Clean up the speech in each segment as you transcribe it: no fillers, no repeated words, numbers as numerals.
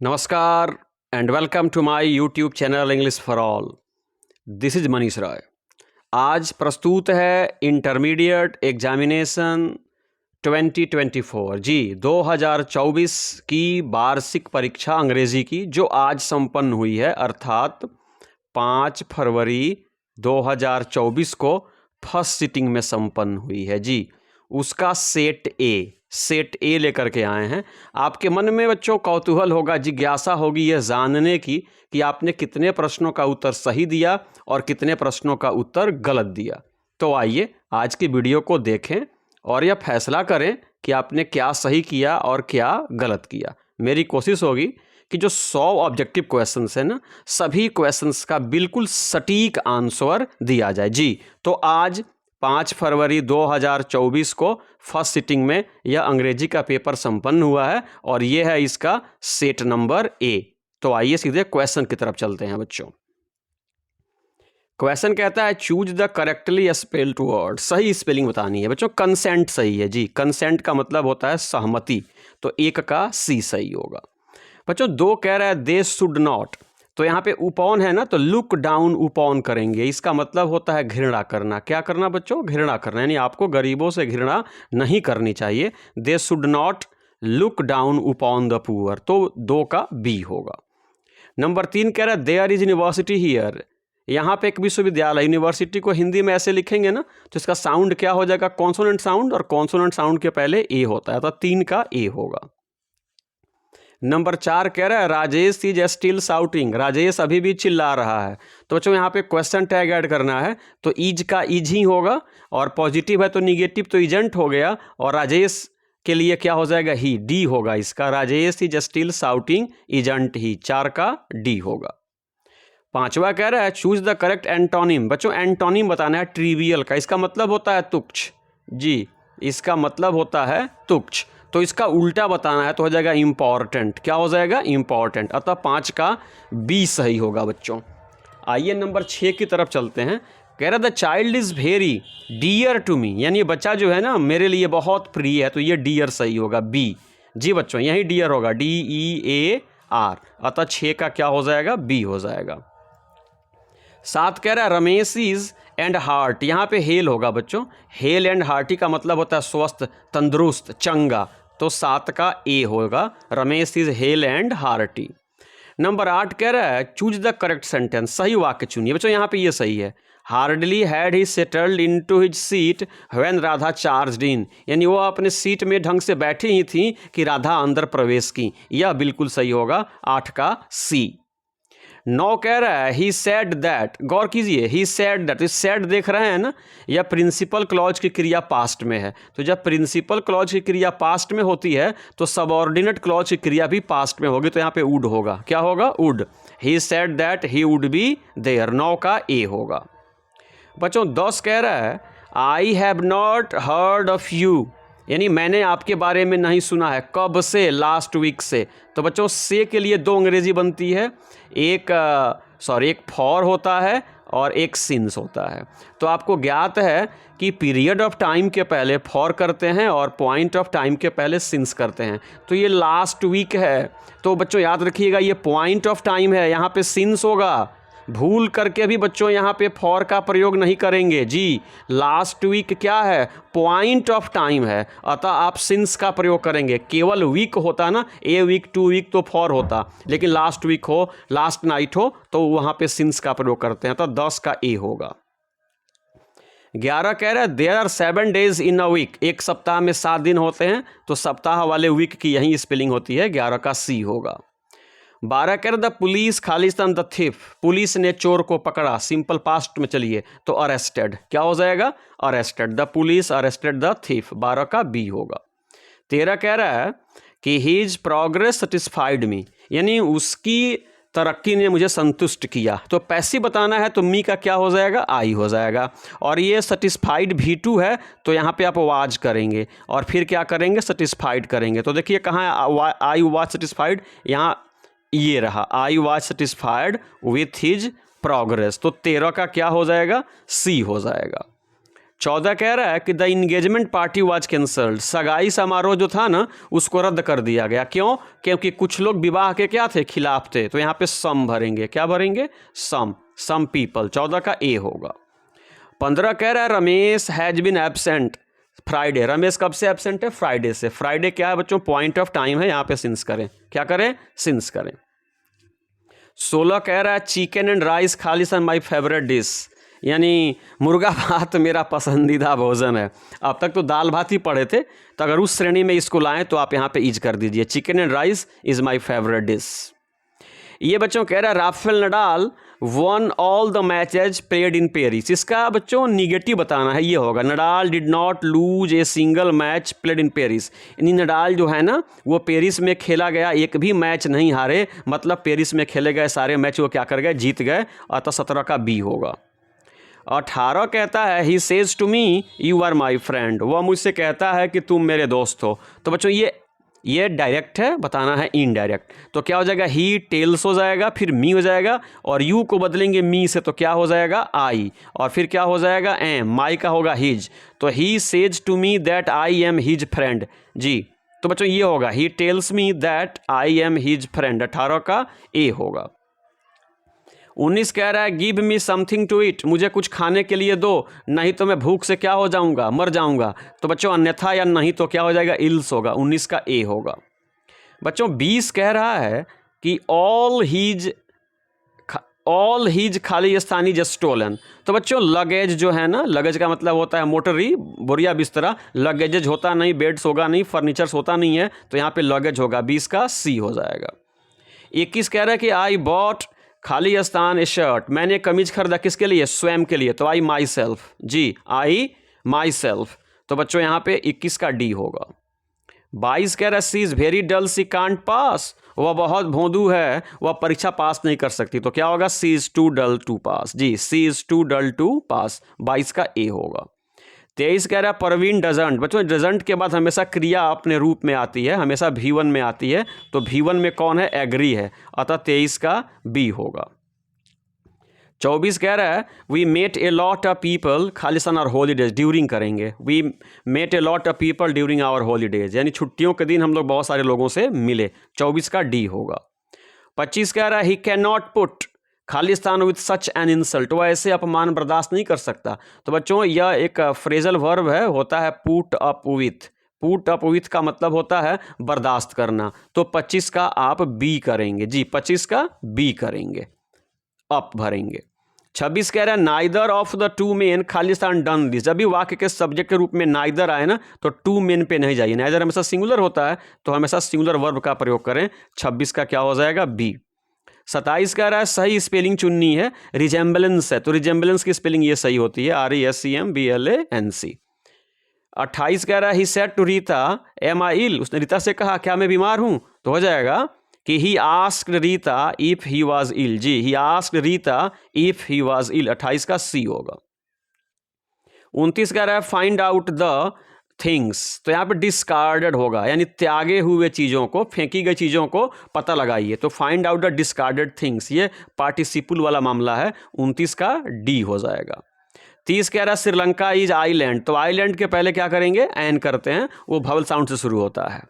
नमस्कार and welcome to my YouTube channel English for all. This is Manish Rai. आज प्रस्तुत है इंटरमीडिएट एग्जामिनेशन 2024 जी 2024 की वार्षिक परीक्षा अंग्रेजी की जो आज संपन्न हुई है, अर्थात 5 फरवरी 2024 को फर्स्ट सिटिंग में संपन्न हुई है जी। उसका सेट ए लेकर के आए हैं। आपके मन में बच्चों कौतूहल होगा, जिज्ञासा होगी यह जानने की कि आपने कितने प्रश्नों का उत्तर सही दिया और कितने प्रश्नों का उत्तर गलत दिया। तो आइए आज की वीडियो को देखें और यह फैसला करें कि आपने क्या सही किया और क्या गलत किया। मेरी कोशिश होगी कि जो 100 ऑब्जेक्टिव क्वेश्चंस हैं ना, सभी क्वेश्चंस का बिल्कुल सटीक आंसर दिया जाए जी। तो आज 5 फरवरी 2024 को फर्स्ट सिटिंग में यह अंग्रेजी का पेपर संपन्न हुआ है और यह है इसका सेट नंबर ए। तो आइए सीधे क्वेश्चन की तरफ चलते हैं बच्चों। क्वेश्चन कहता है choose the correctly spelled word. सही स्पेलिंग बतानी है बच्चों। कंसेंट सही है जी। कंसेंट का मतलब होता है सहमति, तो एक का सी सही होगा बच्चों। 2 कह रहा है दे शुड नॉट, तो यहाँ पे उपॉन है ना, तो लुक डाउन उपॉन करेंगे। इसका मतलब होता है घृणा करना। क्या करना बच्चों? घृणा करना, यानी आपको गरीबों से घृणा नहीं करनी चाहिए। They should not look down upon the poor, तो 2 का बी होगा। नंबर 3 कह रहा है देयर इज यूनिवर्सिटी हियर। यहाँ पे एक विश्वविद्यालय, यूनिवर्सिटी को हिंदी में ऐसे लिखेंगे ना, तो इसका साउंड क्या हो जाएगा? कॉन्सोनेंट साउंड, और कॉन्सोनेंट साउंड के पहले ए होता है, तो 3 का ए होगा। नंबर 4 कह रहा है Rajesh is still shouting. Rajesh अभी भी चिल्ला रहा है। तो बच्चों यहाँ पे क्वेश्चन टैग ऐड करना है, तो इज का इज ही होगा, और पॉजिटिव है तो निगेटिव तो इजेंट हो गया, और राजेश के लिए क्या हो जाएगा? ही, डी होगा इसका। Rajesh is still shouting isn't he, 4 का डी होगा। 5वां कह रहा है चूज द करेक्ट एंटोनिम। बच्चों एंटोनिम बताना है ट्रिवियल का। इसका मतलब होता है तुच्छ जी, इसका मतलब होता है तुच्छ। तो इसका उल्टा बताना है, तो हो जाएगा इम्पॉर्टेंट। क्या हो जाएगा? इम्पॉर्टेंट। अतः 5 का बी सही होगा बच्चों। आइए नंबर 6 की तरफ चलते हैं। कह रहा the child is very dear to me, यानी बच्चा जो है ना मेरे लिए बहुत प्रिय है, तो ये डियर सही होगा, बी जी बच्चों। यही डियर होगा, DEAR। अतः 6 का क्या हो जाएगा? बी हो जाएगा। 7 कह रहा है रमेश इज एंड हार्ट। यहाँ पे हेल होगा बच्चों। हेल एंड हार्टी का मतलब होता है स्वस्थ, तंदुरुस्त, चंगा, तो 7 का ए होगा। Ramesh is hello and hearty. Number 8 कह रहा है चूज द करेक्ट सेंटेंस। सही वाक्य चुनिए बच्चों। यहाँ पे ये सही है। Hardly had he settled into his seat when Radha charged in, यानी वो अपने सीट में ढंग से बैठी ही थी कि राधा अंदर प्रवेश की। यह बिल्कुल सही होगा, 8 का सी। 9 कह रहा है ही सेड दैट। गौर कीजिए, ही सेड दैट, इस सेड देख रहे हैं ना, यह प्रिंसिपल क्लॉज की क्रिया पास्ट में है। तो जब प्रिंसिपल क्लॉज की क्रिया पास्ट में होती है तो सबऑर्डिनेट क्लॉज की क्रिया भी पास्ट में होगी, तो यहाँ पे वुड होगा। क्या होगा? Would. He said that he would be there, 9 का ए होगा बच्चों। 10 कह रहा है I have not heard of you, यानी मैंने आपके बारे में नहीं सुना है। कब से? लास्ट वीक से। तो बच्चों से के लिए 2 अंग्रेजी बनती है, एक फॉर होता है और एक सिंस होता है। तो आपको ज्ञात है कि पीरियड ऑफ टाइम के पहले फॉर करते हैं और पॉइंट ऑफ टाइम के पहले सिंस करते हैं। तो ये लास्ट वीक है, तो बच्चों याद रखिएगा ये पॉइंट ऑफ टाइम है, यहाँ पे सिंस होगा। भूल करके भी बच्चों यहाँ पे फॉर का प्रयोग नहीं करेंगे जी। लास्ट वीक क्या है? पॉइंट ऑफ टाइम है, अतः आप सिंस का प्रयोग करेंगे। केवल वीक होता ना, ए वीक, 2 वीक तो फॉर होता, लेकिन लास्ट वीक हो, लास्ट नाइट हो, तो वहाँ पे सिंस का प्रयोग करते हैं, तो 10 का ए होगा। 11 कह रहा है there are 7 days in a week. एक सप्ताह में 7 दिन होते हैं, तो सप्ताह वाले वीक की यही स्पेलिंग होती है, 11 का सी होगा। 12 कह रहा the police Khalistan the thief. Police ने चोर को पकड़ा, सिंपल पास्ट में चलिए, तो अरेस्टेड। क्या हो जाएगा? Arrested. The police arrested the thief, 12 का बी होगा। 13 कह रहा है कि हीज प्रोग्रेस सेटिस्फाइड मी, यानी उसकी तरक्की ने मुझे संतुष्ट किया। तो पैसिव बताना है, तो मी का क्या हो जाएगा? आई हो जाएगा। और ये सेटिस्फाइड V2 है, तो यहाँ पे आप वाज करेंगे और फिर क्या करेंगे? सेटिस्फाइड करेंगे। तो देखिए कहाँ है आई वाज सेटिस्फाइड, यहाँ ये रहा, I was satisfied with his progress. तो 13 का क्या हो जाएगा? सी हो जाएगा। 14 कह रहा है कि the engagement party was cancelled, सगाई समारोह जो था ना उसको रद्द कर दिया गया। क्यों? क्योंकि कुछ लोग विवाह के क्या थे, खिलाफ थे। तो यहाँ पे सम भरेंगे, क्या भरेंगे, सम पीपल। 14 का ए होगा। 15 कह रहा है Ramesh has been absent Friday, Ramesh कब से एब्सेंट है, फ्राइडे से। फ्राइडे क्या है बच्चों, पॉइंट ऑफ टाइम है, यहाँ पे सिंस करें, क्या करें, सिंस करें। 16 कह रहा है चिकन एंड राइस खालिसन माई फेवरेट डिश, यानी मुर्गा भात मेरा पसंदीदा भोजन है। अब तक तो दाल भात ही पढ़े थे, तो अगर उस श्रेणी में इसको लाएं तो आप यहाँ पे इज कर दीजिए, chicken and rice is my favourite dish. ये बच्चों कह रहा है Rafael Nadal one all the matches played in Paris, इसका बच्चों निगेटिव बताना है, ये होगा Nadal did not lose a single match played in Paris, यानी नडाल जो है ना वो पेरिस में खेला गया एक भी मैच नहीं हारे, मतलब पेरिस में खेले गए सारे मैच वो क्या कर गए, जीत गए। अतः 17 का बी होगा। 18 कहता है he says to me you are my friend, वह मुझसे कहता है कि तुम मेरे दोस्त हो। तो बच्चों ये डायरेक्ट है, बताना है इनडायरेक्ट। तो क्या हो जाएगा, ही टेल्स हो जाएगा, फिर मी हो जाएगा, और यू को बदलेंगे मी से तो क्या हो जाएगा, आई, और फिर क्या हो जाएगा, एम, माई का होगा हिज। तो he says to me that I am his friend जी। तो बच्चों ये होगा he tells me that I am his friend, 18 का ए होगा। 19 कह रहा है give me something to eat, मुझे कुछ खाने के लिए दो, नहीं तो मैं भूख से क्या हो जाऊंगा, मर जाऊंगा। तो बच्चों अन्यथा या नहीं तो क्या हो जाएगा, इल्स होगा, 19 का ए होगा। बच्चों 20 कह रहा है कि ऑल हीज खाली स्थानी जस्ट स्टोलन। तो बच्चों लगेज जो है ना, लगेज का मतलब होता है मोटरी, बोरिया बिस्तरा, लगेजेज होता नहीं, बेड्स होगा नहीं, फर्नीचर्स होता नहीं है, तो यहाँ पे लगेज होगा, 20 का सी हो जाएगा। 21 कह रहा है कि आई बॉट खाली स्थान ए शर्ट, मैंने कमीज खरीदा किसके लिए, स्वयं के लिए, तो आई my self ji, I my self. तो बच्चों यहाँ पे 21 का डी होगा। 22 कह रहा है she is very dull she can't pass, वह बहुत भोंदू है, वह परीक्षा पास नहीं कर सकती। तो क्या होगा, she is too dull to pass जी, she is too dull to pass, 22 का ए होगा। 23 कह रहा है परवीन डजंट, बच्चों डजंट के बाद हमेशा क्रिया अपने रूप में आती है, हमेशा V1 में आती है, तो V1 में कौन है, एग्री है, अतः 23 का बी होगा। 24 कह रहा है we met a lot of people खालिसन आवर हॉलीडेज, ड्यूरिंग करेंगे, we met a lot of people during our holidays, यानी छुट्टियों के दिन हम लोग बहुत सारे लोगों से मिले, 24 का डी होगा। 25 कह रहा है he can not put Khalistan with such an insult, वह ऐसे अपमान बर्दाश्त नहीं कर सकता। तो बच्चों यह एक फ्रेजल वर्ब है, होता है put up with, put up with का मतलब होता है बर्दाश्त करना। तो 25 का आप बी करेंगे जी, 25 का बी करेंगे, अप भरेंगे। 26 कह रहा है neither of the two main Khalistan done this, जब भी वाक्य के सब्जेक्ट के रूप में नाइदर आए ना तो टू मेन पे नहीं जाइए, नाइदर हमेशा सिंगुलर होता है, तो हमेशा सिंगुलर वर्ब का प्रयोग करें। 26 का क्या हो जाएगा, बी। 27 कह रहा है सही स्पेलिंग चुननी है, रिजेम्बलेंस है, तो रिजेम्बलेंस की स्पेलिंग ये सही होती है, RESCMBLANC। 28 कह रहा है he said to Rita am I ill, उसने रीता से कहा क्या मैं बीमार हूं, तो हो जाएगा कि he asked Rita if he was ill जी, he asked Rita if he was ill, 28 का सी होगा। 29 कह रहा है फाइंड आउट द थिंग्स, तो यहाँ पे डिस्कार्डेड होगा, यानी त्यागे हुए चीज़ों को, फेंकी गई चीज़ों को पता लगाइए, तो find out the discarded things, ये पार्टिसिपल वाला मामला है, 29 का डी हो जाएगा। 30 कह रहा है श्रीलंका इज आइलैंड, तो आइलैंड के पहले क्या करेंगे, एन करते हैं, वो ववल साउंड से शुरू होता है,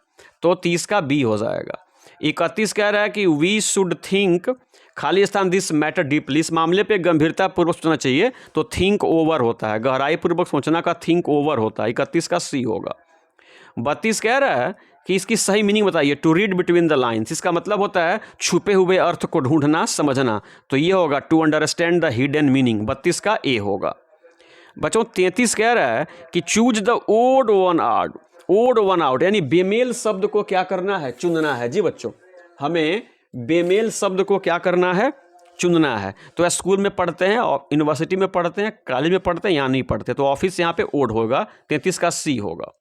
तो 30 का बी हो जाएगा। 31 कह रहा है कि वी शुड थिंक खाली स्थान दिस मैटर डीपली, इस मामले पे गंभीरता पूर्वक सोचना चाहिए, तो थिंक ओवर होता है, गहराई पूर्वक सोचना का थिंक ओवर होता है, 31 का सी होगा। 32 कह रहा है कि इसकी सही मीनिंग बताइए, to read between the lines, इसका मतलब होता है छुपे हुए अर्थ को ढूंढना, समझना, तो ये होगा to understand the hidden meaning, 32 का ए होगा। बच्चों 33 कह रहा है कि choose the odd one out, odd one out यानी बेमेल शब्द को क्या करना है, चुनना है जी बच्चों, हमें बेमेल शब्द को क्या करना है, चुनना है। तो स्कूल में पढ़ते हैं, यूनिवर्सिटी में पढ़ते हैं, कॉलेज में पढ़ते हैं, यहाँ नहीं पढ़ते, तो ऑफिस यहाँ पे ओड होगा, 33 का सी होगा।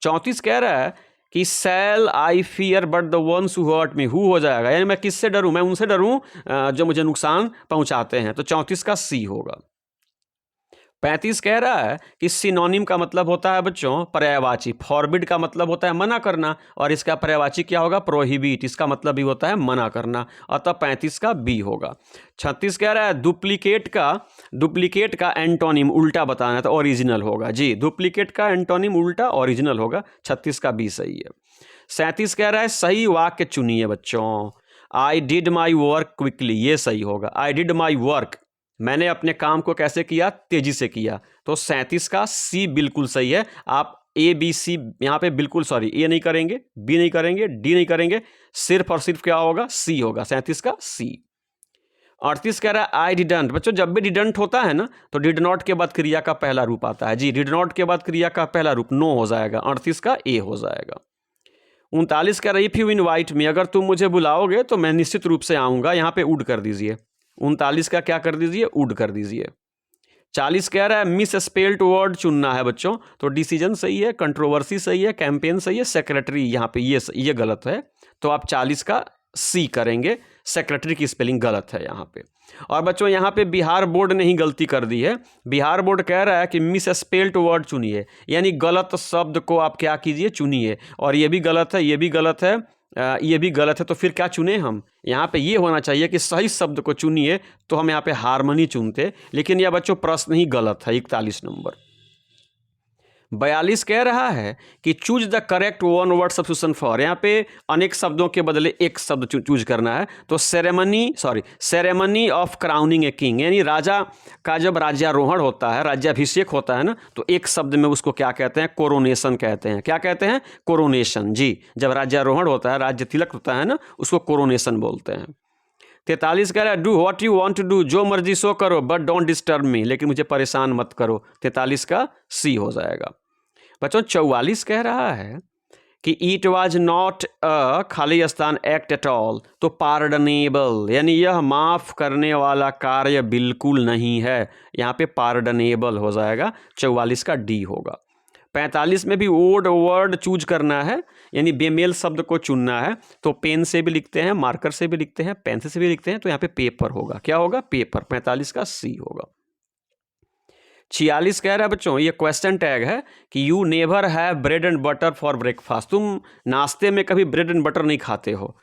34 कह रहा है कि sell I fear but the ones who hurt me, who हो जाएगा, यानी मैं किससे डरूं, मैं उनसे डरूं जो मुझे नुकसान पहुंचाते हैं, तो 34 का सी होगा। 35 कह रहा है कि सिनोनिम का मतलब होता है बच्चों पर्यायवाची, फॉरबिड का मतलब होता है मना करना, और इसका पर्यायवाची क्या होगा? प्रोहिबिट, इसका मतलब भी होता है मना करना, अतः 35 का बी होगा। 36 कह रहा है डुप्लीकेट का एंटोनिम उल्टा बताना है, तो ओरिजिनल होगा जी, डुप्लीकेट का एंटोनिम उल्टा ओरिजिनल होगा, 36 का बी सही है। 37 कह रहा है सही वाक्य चुनिए बच्चों, I did my work quickly, ये सही होगा, आई डिड माई वर्क, मैंने अपने काम को कैसे किया? तेजी से किया, तो 37 का सी बिल्कुल सही है। आप ए बी सी यहाँ पे बिल्कुल सॉरी ए नहीं करेंगे, बी नहीं करेंगे, डी नहीं करेंगे, सिर्फ और सिर्फ क्या होगा? सी होगा, 37 का सी। 38 कह रहा है आई डिडंट, बच्चों जब भी डिडंट होता है ना तो डिड नॉट के बाद क्रिया का पहला रूप आता है जी, डिड नॉट के बाद क्रिया का पहला रूप नो हो जाएगा, 38 का ए हो जाएगा। 39 कह रहा है इफ यू इनवाइट मी, अगर तुम मुझे बुलाओगे तो मैं निश्चित रूप से आऊँगा, यहाँ पे उड कर दीजिए, 39 का क्या कर दीजिए? उड कर दीजिए। 40 कह रहा है मिस स्पेल्ड वर्ड चुनना है बच्चों, तो डिसीजन सही है, कंट्रोवर्सी सही है, कैंपेन सही है, सेक्रेटरी यहाँ पे ये गलत है, तो आप 40 का सी करेंगे, सेक्रेटरी की स्पेलिंग गलत है यहाँ पे। और बच्चों यहाँ पे बिहार बोर्ड ने ही गलती कर दी है, बिहार बोर्ड कह रहा है कि मिस स्पेल्ड वर्ड चुनिए, यानी गलत शब्द को आप क्या कीजिए? चुनिए, और ये भी गलत है, ये भी गलत है, ये भी गलत है, तो फिर क्या चुने हम? यहाँ पे ये होना चाहिए कि सही शब्द को चुनिए, तो हम यहाँ पे हारमोनी चुनते, लेकिन यह बच्चों प्रश्न ही गलत है, 41 नंबर। 42 कह रहा है कि choose the correct one word substitution for, यहाँ पे अनेक शब्दों के बदले एक शब्द चूज करना है, तो ceremony of crowning a king, यानी राजा का जब राज्यारोहण होता है, राज्याभिषेक होता है ना, तो एक शब्द में उसको क्या कहते हैं? कोरोनेशन कहते हैं। क्या कहते हैं? कोरोनेशन जी, जब राज्यारोहण होता है, राज्य तिलक होता है ना, उसको कोरोनेशन बोलते हैं। 43 कह रहा है do what you want to do, जो मर्जी सो करो, बट डोंट डिस्टर्ब मी, लेकिन मुझे परेशान मत करो, 43 का सी हो जाएगा। बच्चों 44 कह रहा है कि इट वाज नॉट अ खाली स्थान एक्ट एट ऑल, तो पार्डनेबल, यानी यह माफ करने वाला कार्य बिल्कुल नहीं है, यहाँ पे पार्डनेबल हो जाएगा, 44 का डी होगा। 45 में भी ओड वर्ड चूज करना है, यानी बेमेल शब्द को चुनना है, तो पेन से भी लिखते हैं, मार्कर से भी लिखते हैं, पेंसिल से भी लिखते हैं, तो यहाँ पे पेपर होगा, क्या होगा? पेपर, 45 का सी होगा। 46 कह रहा है बच्चों, ये क्वेश्चन टैग है कि you never have bread and butter for breakfast, तुम नाश्ते में कभी ब्रेड एंड बटर नहीं खाते हो,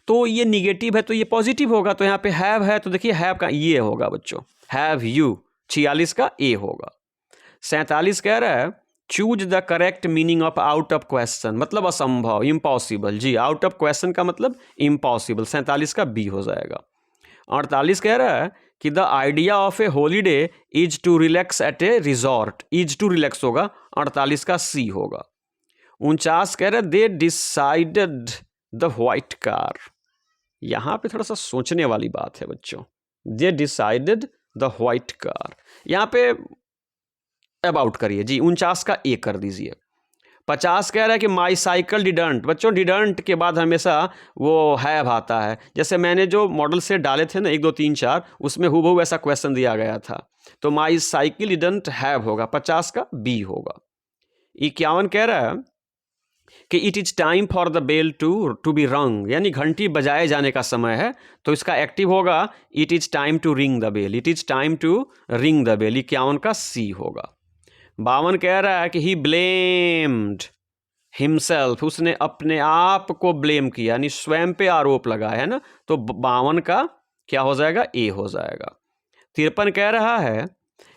तो ये निगेटिव है, तो ये पॉजिटिव होगा, तो यहाँ पे हैव है, तो देखिए हैव का ये होगा बच्चों, हैव यू, 46 का ए होगा। 47 कह रहा है choose the correct meaning of out of question, मतलब असंभव, इम्पॉसिबल जी, आउट ऑफ क्वेश्चन का मतलब इम्पॉसिबल, 47 का बी हो जाएगा। 48 कह रहा है कि the idea of a holiday is to relax at a resort, is to relax होगा, 48 का सी होगा। 49 कह रहा है they decided the white car, यहां पे थोड़ा सा सोचने वाली बात है बच्चों, they decided the white car, यहां पे अबाउट करिए जी, 49 का ए कर दीजिए। 50 कह रहा है कि माई साइकिल डिडंट, बच्चों डिडंट के बाद हमेशा वो हैव आता है, जैसे मैंने जो मॉडल से डाले थे ना 1 2 3 4, उसमें हूबहू ऐसा क्वेश्चन दिया गया था, तो माई साइकिल डिडंट हैव होगा, 50 का बी होगा। 51 कह रहा है कि it is time for the bell to be rung, यानी घंटी बजाए जाने का समय है, तो इसका एक्टिव होगा it is time to ring the bell, it is time to ring the bell, 51 का सी होगा। 52 कह रहा है कि ही ब्लेम्ड हिमसेल्फ, उसने अपने आप को ब्लेम किया, यानी स्वयं पे आरोप लगाया है ना, तो 52 का क्या हो जाएगा? ए हो जाएगा। 53 कह रहा है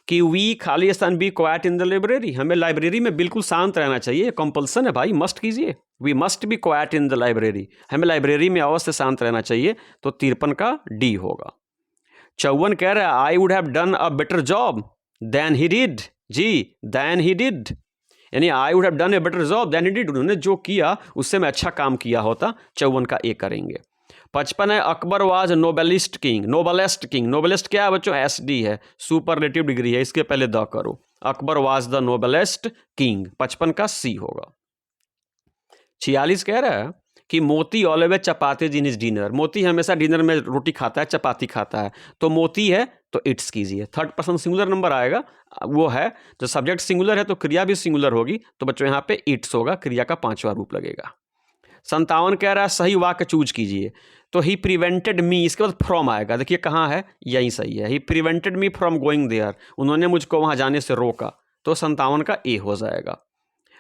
कि वी खाली स्थान be quiet in the library, हमें लाइब्रेरी में बिल्कुल शांत रहना चाहिए, कंपल्सन है भाई, मस्ट कीजिए, we must be quiet in the library, हमें लाइब्रेरी में अवश्य शांत रहना चाहिए, तो 53 का डी होगा। 54 कह रहा है I would have done a better job than he did, जी देन ही डिड, यानी I would have done a better job than he did, उन्होंने जो किया उससे मैं अच्छा काम किया होता, 54 का ए करेंगे। 55 है Akbar was noblest king, noblest king, noblest क्या है बच्चों? एस डी है, सुपरलेटिव डिग्री है, इसके पहले द करो, Akbar was the noblest king, 55 का सी होगा। 46 कह रहा है कि मोती always chapati in his dinner, मोती हमेशा डिनर में रोटी खाता है, चपाती खाता है, तो मोती है तो इट्स कीजिए, 3rd पर्सन सिंगुलर नंबर आएगा, वो है तो सब्जेक्ट सिंगुलर है तो क्रिया भी सिंगुलर होगी, तो बच्चों यहाँ पे इट्स होगा, क्रिया का 5वां रूप लगेगा। 57 कह रहा है सही वाक्य चूज कीजिए, तो ही प्रिवेंटेड मी, इसके बाद फ्रॉम आएगा, देखिए कहाँ है, यही सही है, he prevented me from going there, उन्होंने मुझको वहाँ जाने से रोका, तो 57 का ए हो जाएगा।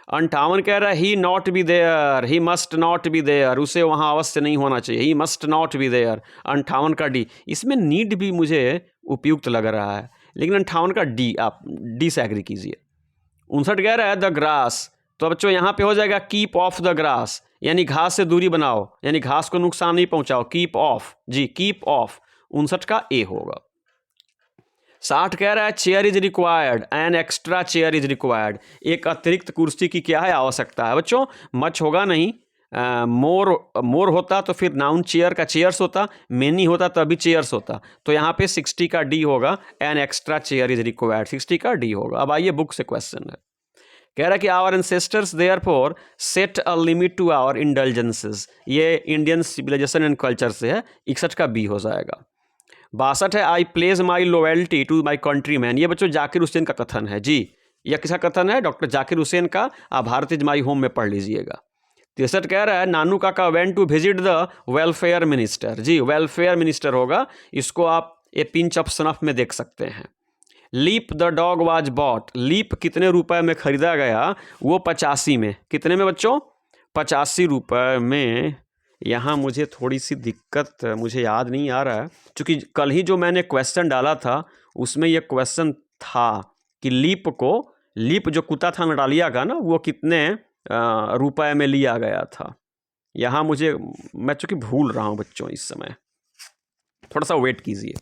58 कह रहा है he not be there, he must not be there, उसे वहाँ अवश्य नहीं होना चाहिए, he must not be there, 58 का डी। इसमें नीड भी मुझे उपयुक्त लग रहा है, लेकिन 58 का डी, आप डी से एग्री कीजिए। 59 कह रहा है द ग्रास, तो बच्चों यहाँ पे हो जाएगा कीप ऑफ द ग्रास, यानी घास से दूरी बनाओ, यानी घास को नुकसान नहीं पहुंचाओ, कीप ऑफ, जी कीप ऑफ, 59 का ए होगा। 60 कह रहा है chair is required, an extra chair is required, एक अतिरिक्त कुर्सी की क्या है, आवश्यकता है। बच्चों मच होगा नहीं, मोर होता तो फिर नाउन चेयर का चेयर्स होता, मेनी होता तभी चेयर्स होता, तो यहाँ पे 60 का डी होगा, N extra chair is required, 60 का डी होगा। अब आइए बुक से क्वेश्चन है, कह रहा है कि our ancestors therefore set a limit to our indulgences, ये इंडियन सिविलाइजेशन एंड कल्चर से है, 61 का बी हो जाएगा। 62 है I pledge my loyalty to my country man, ये बच्चों जाकिर हुसैन का कथन है जी, यह किसका कथन है, डॉक्टर जाकिर हुसैन का, आप भारत इज माई होम में पढ़ लीजिएगा। 63 कह रहा है Nanu Kaka went to visit the welfare minister, जी वेलफेयर मिनिस्टर होगा, इसको आप ए पिंच ऑफ सनफ में देख सकते हैं। Leap the dog was bought, leap कितने रुपए में खरीदा गया, वो 85 में, कितने में बच्चों, 85 रुपए में। यहाँ मुझे थोड़ी सी दिक्कत, मुझे याद नहीं आ रहा है, क्योंकि कल ही जो मैंने क्वेश्चन डाला था उसमें यह क्वेश्चन था कि लीप जो कुत्ता था नटालिया का ना, वो कितने रुपए में लिया गया था। यहाँ मैं चूँकि भूल रहा हूँ बच्चों इस समय, थोड़ा सा वेट कीजिए।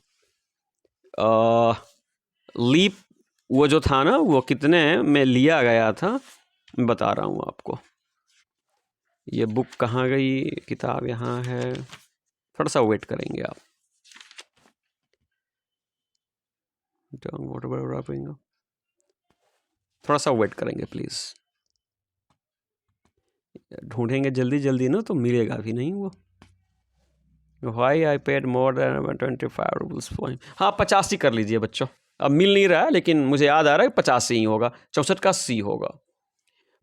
लीप वो जो था ना, वो कितने में लिया गया था, मैं बता रहा हूँ आपको। ये बुक कहाँ गई, किताब यहाँ है, थोड़ा सा वेट करेंगे आप। थोड़ा सा वेट करेंगे प्लीज़, ढूंढेंगे जल्दी जल्दी ना तो मिलेगा भी नहीं वो। Why I paid more than 25 rupees for, हाँ 85 कर लीजिए बच्चों, अब मिल नहीं रहा है लेकिन मुझे याद आ रहा है 85 ही होगा, 64 का सी होगा।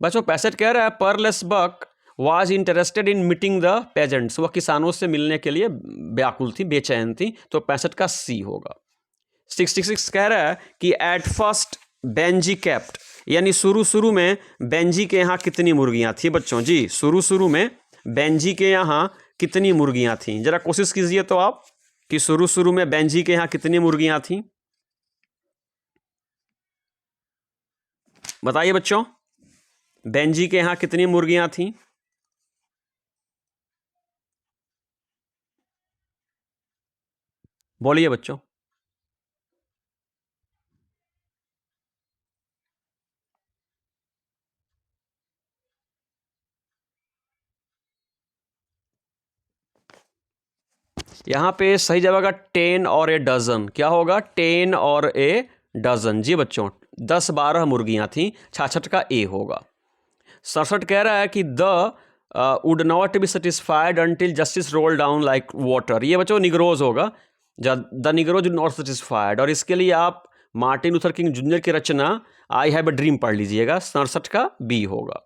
बच्चों 65 कह रहा है Pearl S Buck was interested in meeting the peasants, वह किसानों से मिलने के लिए व्याकुल थी, बेचैन थी, तो 65 का सी होगा। 66 कह रहा है कि एट फर्स्ट बेंजी कैप्ट, यानी शुरू में बेंजी के यहाँ कितनी मुर्गियाँ थी बच्चों, जी शुरू में बेंजी के यहाँ कितनी मुर्गियाँ थीं, जरा कोशिश कीजिए तो आप कि शुरू में बेंजी के यहाँ कितनी मुर्गियाँ थीं, बताइए बच्चों, बेंजी के यहाँ कितनी मुर्गियाँ थीं, बोलिए बच्चों। यहाँ पे सही जवाब होगा 10 और ए डजन, क्या होगा 10 और ए डजन, जी बच्चों 10-12 मुर्गियाँ थीं, 66 का ए होगा। 67 कह रहा है कि the wood not be satisfied until justice roll down like water, ये बच्चों निग्रोज होगा, द निग्रोज नॉट सेटिस्फाइड, और इसके लिए आप मार्टिन लूथर किंग जूनियर की रचना आई हैव अ ड्रीम पढ़ लीजिएगा, 67 का बी होगा।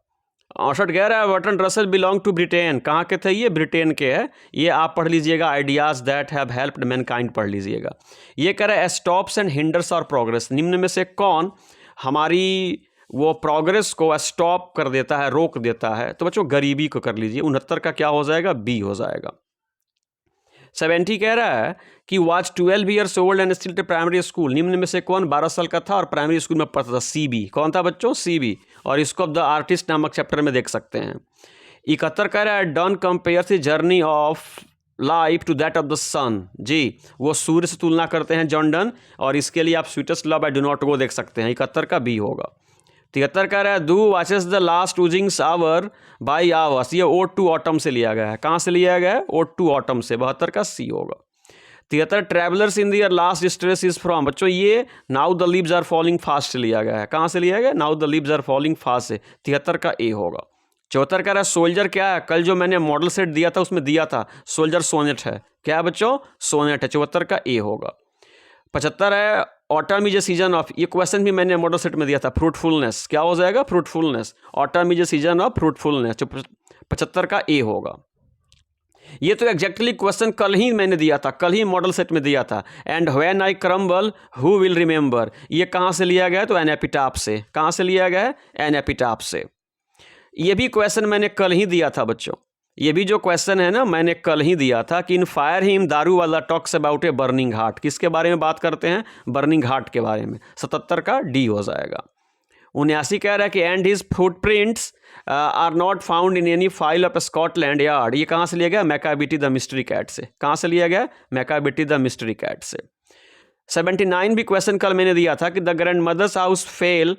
68 कह रहा है Bertrand Russell belong to Britain, कहाँ के थे ये, ब्रिटेन के है, ये आप पढ़ लीजिएगा, ideas that have helped Mankind पढ़ लीजिएगा। ये कह रहा है स्टॉप्स एंड हिंडर्स और प्रोग्रेस, निम्न में से कौन हमारी वो प्रोग्रेस को स्टॉप कर देता है, रोक देता है, तो बच्चों गरीबी को कर लीजिए, 69 का क्या हो जाएगा, बी हो जाएगा। 70 कह रहा है कि was 12 years old and still to primary school, निम्न में से कौन 12 साल का था और प्राइमरी स्कूल में पढ़ता था, सी बी, कौन था बच्चों, सी बी, और इसको द आर्टिस्ट नामक चैप्टर में देख सकते हैं। 71 कह रहा है Donne compare the journey of life to that of the sun, जी वो सूर्य से तुलना करते हैं जॉन डन, और इसके लिए आप sweetest love I do not गो देख सकते हैं, 71 का बी होगा। 73 कह रहा है thou watches the last oozings hour by hours, ये ओड टू ऑटम से लिया गया है, कहाँ से लिया गया है, ओड टू ऑटम से, 72 का सी होगा। 73 travellers in their last distress is from, बच्चों ये now the leaves are falling fast से लिया गया है, कहाँ से लिया गया, now the leaves are falling fast से, 73 का ए होगा। 74 कह रहा है सोल्जर क्या है, कल जो मैंने मॉडल सेट दिया था उसमें दिया था सोल्जर सोनेट है, क्या है बच्चों, सोनेट है, 74 का ए होगा। 75 है autumn is a season of, ये क्वेश्चन भी मैंने मॉडल सेट में दिया था, फ्रूटफुलनेस क्या हो जाएगा, fruitfulness, autumn is a season of fruitfulness, जो 75 का ए होगा। ये तो एग्जैक्टली क्वेश्चन कल ही मैंने दिया था, कल ही मॉडल सेट में दिया था। And when I crumble who will remember, ये कहाँ से लिया गया है, तो एन एपिटाफ से। कहाँ से लिया गया है, एन एपिटाफ से। ये भी क्वेश्चन मैंने कल ही दिया था बच्चों, ये भी जो क्वेश्चन है ना मैंने कल ही दिया था कि इन फायर हिम दारू वाला talks about a burning heart, किसके बारे में बात करते हैं, बर्निंग हार्ट के बारे में। 77 का डी हो जाएगा। 79 कह रहा है कि and his footprints are not found in any file of Scotland Yard, ये कहाँ से लिया गया, मैकाबिटी द मिस्ट्री कैट से। कहाँ से लिया गया, मैकाबिटी द मिस्ट्री कैट से। 79 भी क्वेश्चन कल मैंने दिया था कि the grandmother's house fell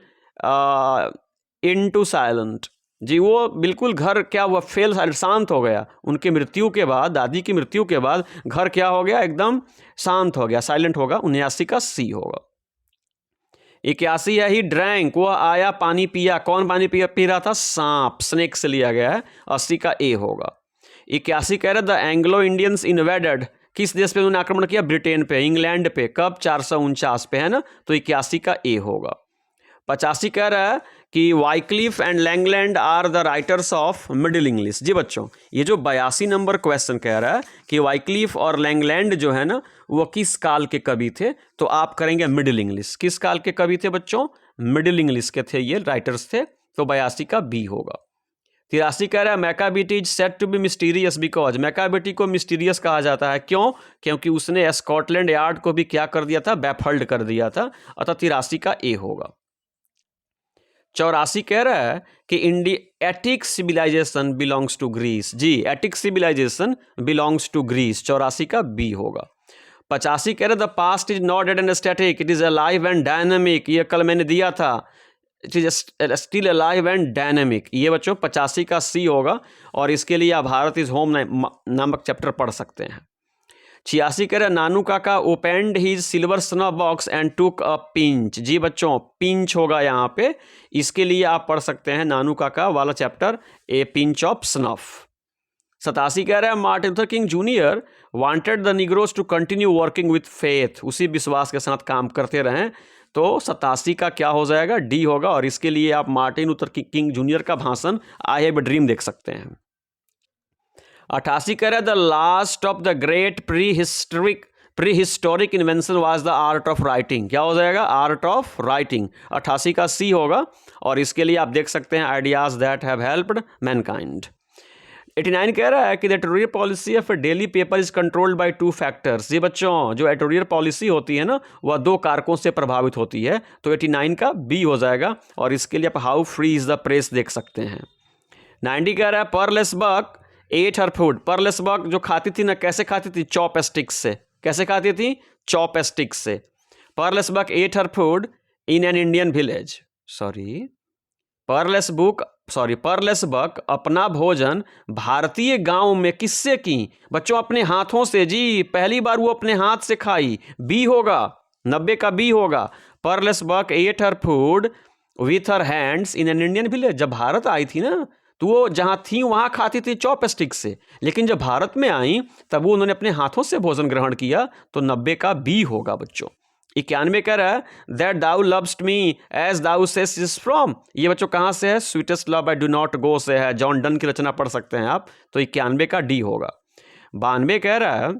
into silent, जी वो बिल्कुल घर क्या हुआ, फेल, शांत हो गया उनकी मृत्यु के बाद, दादी की मृत्यु के बाद घर क्या हो गया, एकदम शांत हो गया, साइलेंट होगा। 79 का सी होगा। 81 है ही ड्रैंक, वो आया पानी पिया, कौन पानी पी रहा था, सांप, स्नेक से लिया गया है। 80 का ए होगा। 81 कह रहे द एंग्लो इंडियंस इन्वेडेड, किस देश पे उन्होंने आक्रमण किया, ब्रिटेन पे, इंग्लैंड पे, कब, 449 पे, है ना, तो 81 का ए होगा। 85 कह रहा है कि Wycliffe and Langland are the writers of Middle English. जी बच्चों, ये जो 82 नंबर क्वेश्चन कह रहा है कि वाइक्लिफ और लैंगलैंड जो है ना वो किस काल के कवि थे, तो आप करेंगे मिडिल इंग्लिश। किस काल के कवि थे बच्चों, मिडिल इंग्लिश के थे, ये राइटर्स थे, तो 82 का बी होगा। 83 कह रहा है Macavity is said to be mysterious because, Macavity को मिस्टीरियस कहा जाता है, क्यों, क्योंकि उसने स्कॉटलैंड यार्ड को भी क्या कर दिया था, बैफल्ड कर दिया था, अतः 83 का ए होगा। 84 कह रहा है कि Attic civilisation belongs to Greece, जी Attic civilisation belongs to Greece, 84 का बी होगा। 85 कह रहे the past is not dead and static, it is alive and dynamic, ये कल मैंने दिया था, it is still alive and dynamic, ये बच्चों 85 का सी होगा। और इसके लिए आप भारत इज होम नामक चैप्टर पढ़ सकते हैं। 86 कह रहे Nanu Kaka opened his silver snuff box and took a pinch, जी बच्चों पिंच होगा यहाँ पे, इसके लिए आप पढ़ सकते हैं नानू काका वाला chapter, a pinch of snuff. 87 कह रहा है Martin Luther King Junior wanted the Negroes to continue working with faith, उसी विश्वास के साथ काम करते रहें, तो 87 का क्या हो जाएगा, डी होगा। और इसके लिए आप मार्टिन लूथर किंग जूनियर का भाषण आई हैव अ ड्रीम देख सकते हैं। 88 कह रहा है the last of the great pre historic invention was the art of writing, क्या हो जाएगा, आर्ट ऑफ राइटिंग, 88 का सी होगा। और इसके लिए आप देख सकते हैं ideas that have helped Mankind. 89 कह रहा है कि the editorial policy of A daily paper is controlled by 2 factors, ये बच्चों जो एडिटोरियल पॉलिसी होती है ना वह 2 कारकों से प्रभावित होती है, तो 89 का बी हो जाएगा। और इसके लिए आप how free is the press देख सकते हैं। 90 कह रहा है पर्लेस बक एट हर फूड, पर्लेस बक जो खाती थी ना, कैसे खाती थी, चॉप स्टिक्स से, कैसे खाती थी, चॉप स्टिक्स से। Pearl S Buck ate her food in an Indian village, Pearl S Buck अपना भोजन भारतीय गांव में किससे की, बच्चों अपने हाथों से, जी पहली बार वो अपने हाथ से खाई, बी होगा, 90 का बी होगा। Pearl S Buck ate her food with her hands in an Indian village, जब भारत आई थी ना तो वो जहाँ थी वहाँ खाती थी चॉप स्टिक से, लेकिन जब भारत में आई तब वो उन्होंने अपने हाथों से भोजन ग्रहण किया, तो 90 का बी होगा बच्चों। 91 कह रहा है that thou lovest me as thou says is from, ये बच्चों कहाँ से है, sweetest love I do not go से है, जॉन डन की रचना पढ़ सकते हैं आप, तो 91 का डी होगा। 92 कह रहा है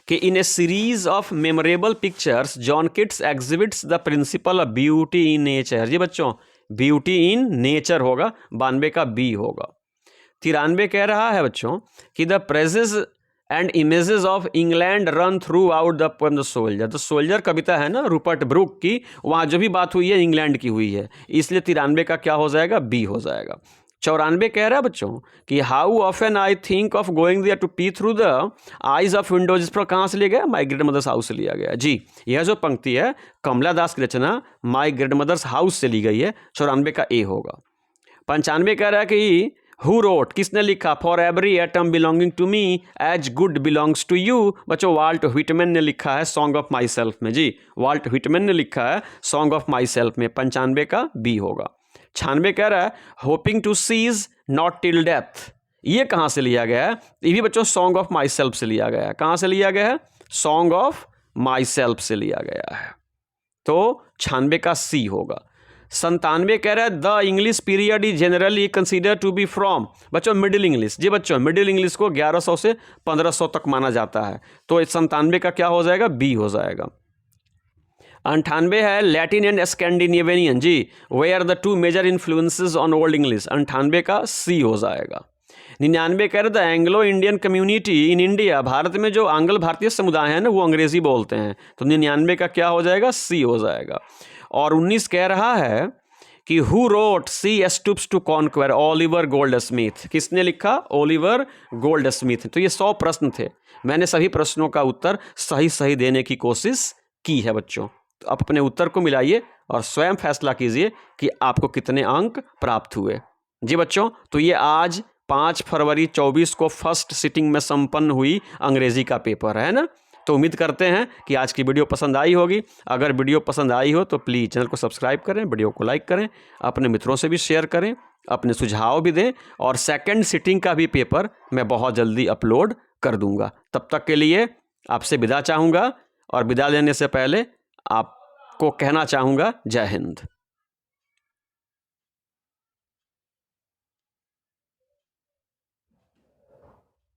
कि in a series of memorable pictures John Keats exhibits the principle of beauty in nature, जी बच्चों ब्यूटी इन नेचर होगा, 92 का बी होगा। 93 कह रहा है बच्चों कि the praises and images of England run throughout the poem the soldier, the soldier कविता है ना रूपर्ट ब्रूक की, वहाँ जो भी बात हुई है इंग्लैंड की हुई है, इसलिए 93 का क्या हो जाएगा, बी हो जाएगा। 94 कह रहा है बच्चों कि how often I think of going there to peep through the eyes of windows, इस पर कहाँ से लिया गया, माई ग्रेट मदर्स हाउस से लिया गया। जी यह जो पंक्ति है कमला दास की रचना माई ग्रेट मदर्स हाउस से ली गई है, 94 का ए होगा। 95 कह रहा है कि हु रोट, किसने लिखा, for every atom belonging to me as good belongs to you, बच्चों वाल्ट व्हिटमैन ने लिखा है सॉन्ग ऑफ माई सेल्फ में, जी वाल्ट व्हिटमैन ने लिखा है सॉन्ग ऑफ माई सेल्फ में, 95 का बी होगा। 96 कह रहा है hoping to cease not till death, ये कहाँ से लिया गया है, ये भी बच्चों सॉन्ग ऑफ माई सेल्फ से लिया गया है, कहाँ से लिया गया है, सॉन्ग ऑफ माई सेल्फ से लिया गया है, तो 96 का सी होगा। 97 कह रहा है the English period is generally consider to be from, बच्चों मिडिल इंग्लिश, जी बच्चों मिडिल इंग्लिश को 1100 से 1500 तक माना जाता है, तो 97 का क्या हो जाएगा, बी हो जाएगा। 98 है लैटिन एंड स्कैंडिनेवियन, जी were the two major influences on Old English, 98 का सी हो जाएगा। 99 कह रहे the Anglo Indian community in India, Bharat में जो आंग्ल भारतीय समुदाय है ना वो अंग्रेजी बोलते हैं, तो 99 का क्या हो जाएगा, सी हो जाएगा। और 19 कह रहा है कि who wrote she stoops to conquer, Oliver Goldsmith, किसने लिखा, ओलिवर गोल्डस्मिथ। तो ये 100 प्रश्न थे, मैंने सभी प्रश्नों का उत्तर सही सही देने की कोशिश की है बच्चों। तो आप अपने उत्तर को मिलाइए और स्वयं फैसला कीजिए कि आपको कितने अंक प्राप्त हुए। जी बच्चों, तो ये आज 5 फरवरी 24 को फर्स्ट सिटिंग में संपन्न हुई अंग्रेजी का पेपर है ना। तो उम्मीद करते हैं कि आज की वीडियो पसंद आई होगी। अगर वीडियो पसंद आई हो तो प्लीज़ चैनल को सब्सक्राइब करें, वीडियो को लाइक करें, अपने मित्रों से भी शेयर करें, अपने सुझाव भी दें, और सेकंड सिटिंग का भी पेपर मैं बहुत जल्दी अपलोड कर दूंगा। तब तक के लिए आपसे विदा चाहूँगा, और विदा लेने से पहले आपको कहना चाहूँगा जय हिंद।